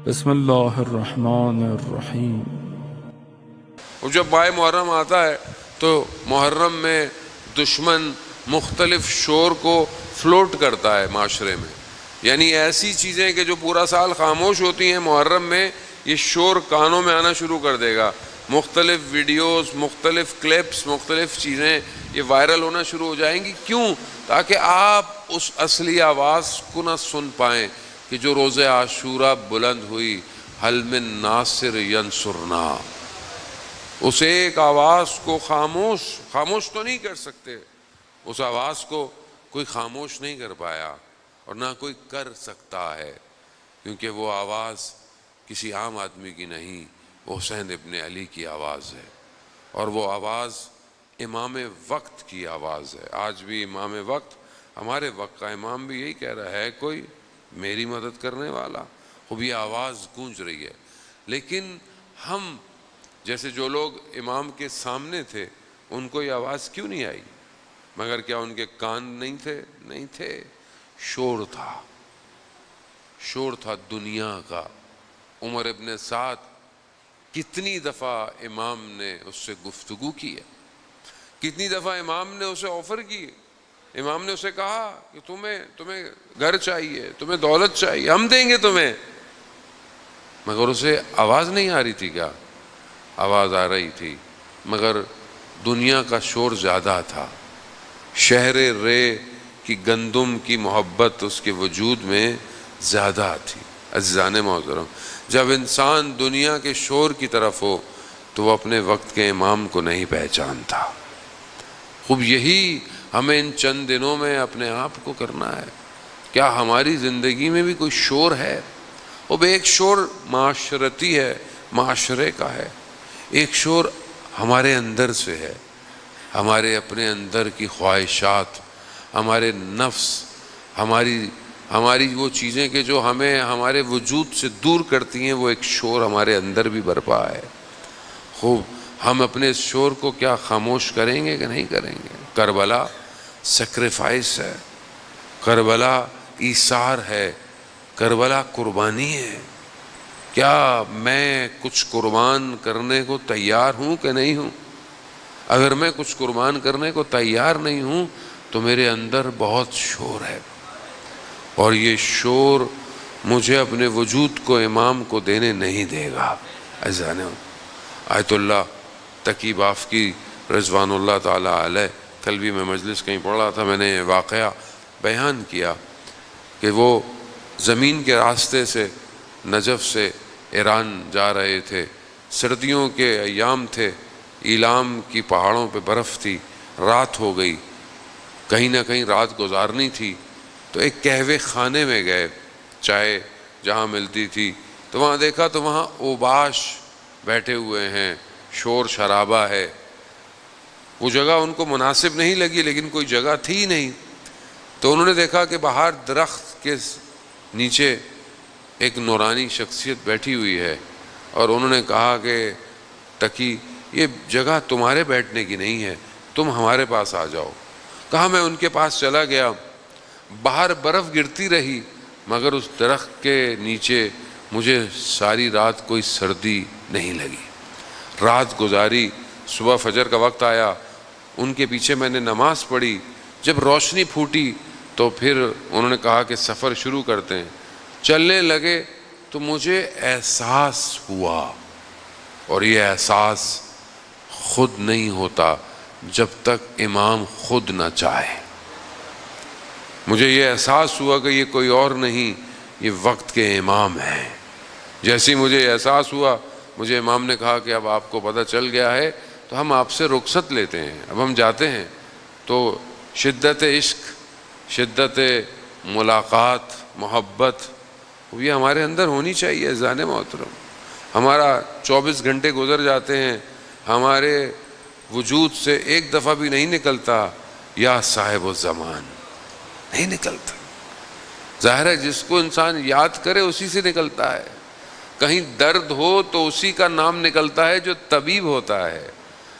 بسم اللہ الرحمن الرحیم۔ اور جب ماہ محرم آتا ہے تو محرم میں دشمن مختلف شور کو فلوٹ کرتا ہے معاشرے میں، یعنی ایسی چیزیں کہ جو پورا سال خاموش ہوتی ہیں محرم میں یہ شور کانوں میں آنا شروع کر دے گا، مختلف ویڈیوز، مختلف کلپس، مختلف چیزیں یہ وائرل ہونا شروع ہو جائیں گی۔ کیوں؟ تاکہ آپ اس اصلی آواز کو نہ سن پائیں کہ جو روز عاشورہ بلند ہوئی، حل من ناصر ینصرنا، اس ایک آواز کو خاموش تو نہیں کر سکتے، اس آواز کو کوئی خاموش نہیں کر پایا اور نہ کوئی کر سکتا ہے، کیونکہ وہ آواز کسی عام آدمی کی نہیں، وہ حسین ابن علی کی آواز ہے، اور وہ آواز امام وقت کی آواز ہے۔ آج بھی امام وقت، ہمارے وقت کا امام بھی یہی کہہ رہا ہے، کوئی میری مدد کرنے والا؟ خوب یہ آواز گونج رہی ہے، لیکن ہم جیسے جو لوگ امام کے سامنے تھے ان کو یہ آواز کیوں نہیں آئی؟ مگر کیا ان کے کان نہیں تھے؟ نہیں تھے، شور تھا دنیا کا۔ عمر ابن سعد کتنی دفعہ امام نے اس سے گفتگو کی ہے، کتنی دفعہ امام نے اسے آفر کی، امام نے اسے کہا کہ تمہیں گھر چاہیے، تمہیں دولت چاہیے، ہم دیں گے تمہیں، مگر اسے آواز نہیں آ رہی تھی۔ کیا آواز آ رہی تھی؟ مگر دنیا کا شور زیادہ تھا، شہر رے کی گندم کی محبت اس کے وجود میں زیادہ تھی۔ عزیزان محترم، جب انسان دنیا کے شور کی طرف ہو تو وہ اپنے وقت کے امام کو نہیں پہچانتا۔ خوب یہی ہمیں ان چند دنوں میں اپنے آپ کو کرنا ہے۔ کیا ہماری زندگی میں بھی کوئی شور ہے؟ اب ایک شور معاشرتی ہے، معاشرے کا ہے، ایک شور ہمارے اندر سے ہے، ہمارے اپنے اندر کی خواہشات، ہمارے نفس، ہماری وہ چیزیں کہ جو ہمیں ہمارے وجود سے دور کرتی ہیں، وہ ایک شور ہمارے اندر بھی برپا ہے۔ خوب ہم اپنے اس شور کو کیا خاموش کریں گے کہ نہیں کریں گے؟ کربلا سیکریفائس ہے، کربلا ایثار ہے، کربلا قربانی ہے۔ کیا میں کچھ قربان کرنے کو تیار ہوں کہ نہیں ہوں؟ اگر میں کچھ قربان کرنے کو تیار نہیں ہوں تو میرے اندر بہت شور ہے، اور یہ شور مجھے اپنے وجود کو امام کو دینے نہیں دے گا۔ عزیزان، آیت اللہ تقی بافقی رضوان اللہ تعالی علیہ، کل بھی میں مجلس کہیں پڑھ رہا تھا، میں نے واقعہ بیان کیا کہ وہ زمین کے راستے سے نجف سے ایران جا رہے تھے، سردیوں کے ایام تھے، ایلام کی پہاڑوں پہ برف تھی، رات ہو گئی، کہیں نہ کہیں رات گزارنی تھی، تو ایک قہوے خانے میں گئے، چائے جہاں ملتی تھی، تو وہاں دیکھا تو وہاں اوباش بیٹھے ہوئے ہیں، شور شرابہ ہے۔ وہ جگہ ان کو مناسب نہیں لگی، لیکن کوئی جگہ تھی نہیں، تو انہوں نے دیکھا کہ باہر درخت کے نیچے ایک نورانی شخصیت بیٹھی ہوئی ہے، اور انہوں نے کہا کہ تقی، یہ جگہ تمہارے بیٹھنے کی نہیں ہے، تم ہمارے پاس آ جاؤ۔ کہا میں ان کے پاس چلا گیا، باہر برف گرتی رہی، مگر اس درخت کے نیچے مجھے ساری رات کوئی سردی نہیں لگی۔ رات گزاری، صبح فجر کا وقت آیا، ان کے پیچھے میں نے نماز پڑھی، جب روشنی پھوٹی تو پھر انہوں نے کہا کہ سفر شروع کرتے ہیں۔ چلنے لگے تو مجھے احساس ہوا، اور یہ احساس خود نہیں ہوتا جب تک امام خود نہ چاہے۔ مجھے یہ احساس ہوا کہ یہ کوئی اور نہیں، یہ وقت کے امام ہیں۔ جیسے ہی مجھے احساس ہوا، مجھے امام نے کہا کہ اب آپ کو پتہ چل گیا ہے تو ہم آپ سے رخصت لیتے ہیں، اب ہم جاتے ہیں۔ تو شدت عشق، شدت ملاقات، محبت، یہ ہمارے اندر ہونی چاہیے۔ عزیزان محترم، ہمارا 24 گھنٹے گزر جاتے ہیں، ہمارے وجود سے ایک دفعہ بھی نہیں نکلتا یا صاحب الزمان، نہیں نکلتا۔ ظاہر ہے جس کو انسان یاد کرے اسی سے نکلتا ہے، کہیں درد ہو تو اسی کا نام نکلتا ہے جو طبیب ہوتا ہے،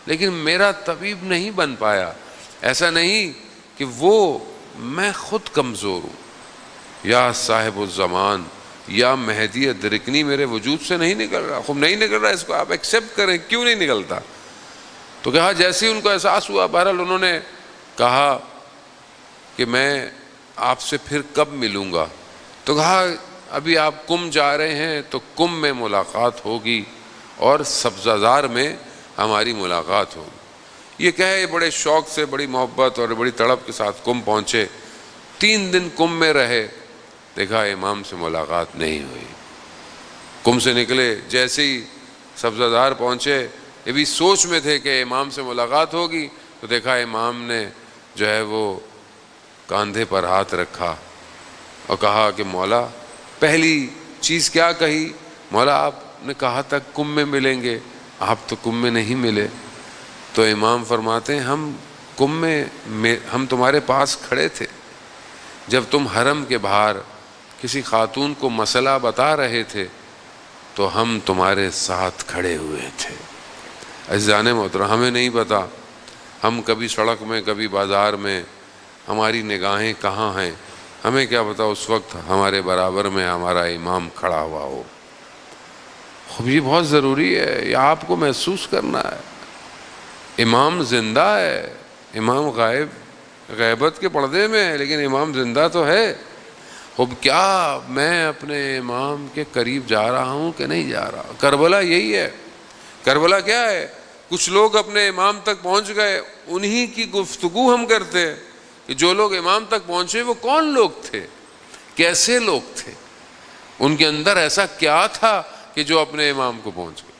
لیکن میرا طبیب نہیں بن پایا۔ ایسا نہیں کہ وہ، میں خود کمزور ہوں۔ یا صاحب الزمان یا مہدی ادرکنی میرے وجود سے نہیں نکل رہا. خوب نہیں نکل رہا، اس کو آپ ایکسیپٹ کریں، کیوں نہیں نکلتا؟ تو کہا جیسے ہی ان کو احساس ہوا، بہرحال انہوں نے کہا کہ میں آپ سے پھر کب ملوں گا؟ تو کہا ابھی آپ کم جا رہے ہیں تو کم میں ملاقات ہوگی اور سبزہ زار میں ہماری ملاقات ہوگی. یہ کہے بڑے شوق سے، بڑی محبت اور بڑی تڑپ کے ساتھ کم پہنچے. 3 دن کم میں رہے، دیکھا امام سے ملاقات نہیں ہوئی. کم سے نکلے، جیسے ہی سبزہ زار پہنچے، یہ بھی سوچ میں تھے کہ امام سے ملاقات ہوگی، تو دیکھا امام نے جو ہے وہ کاندھے پر ہاتھ رکھا اور کہا کہ مولا، پہلی چیز کیا کہی؟ مولا آپ نے کہا تھا کم میں ملیں گے، آپ تو کم میں نہیں ملے. تو امام فرماتے ہیں ہم کم میں ہم تمہارے پاس کھڑے تھے جب تم حرم کے باہر کسی خاتون کو مسئلہ بتا رہے تھے، تو ہم تمہارے ساتھ کھڑے ہوئے تھے. عزیزان محترم، ہمیں نہیں پتا ہم کبھی سڑک میں، کبھی بازار میں، ہماری نگاہیں کہاں ہیں، ہمیں کیا پتا اس وقت ہمارے برابر میں ہمارا امام کھڑا ہوا ہو. خوب یہ بہت ضروری ہے، یہ آپ کو محسوس کرنا ہے. امام زندہ ہے، امام غیبت کے پردے میں ہے، لیکن امام زندہ تو ہے. اب کیا میں اپنے امام کے قریب جا رہا ہوں کہ نہیں جا رہا؟ کربلا یہی ہے. کربلا کیا ہے؟ کچھ لوگ اپنے امام تک پہنچ گئے، انہی کی گفتگو ہم کرتے ہیں کہ جو لوگ امام تک پہنچے وہ کون لوگ تھے، کیسے لوگ تھے، ان کے اندر ایسا کیا تھا کہ جو اپنے امام کو پہنچ گئے.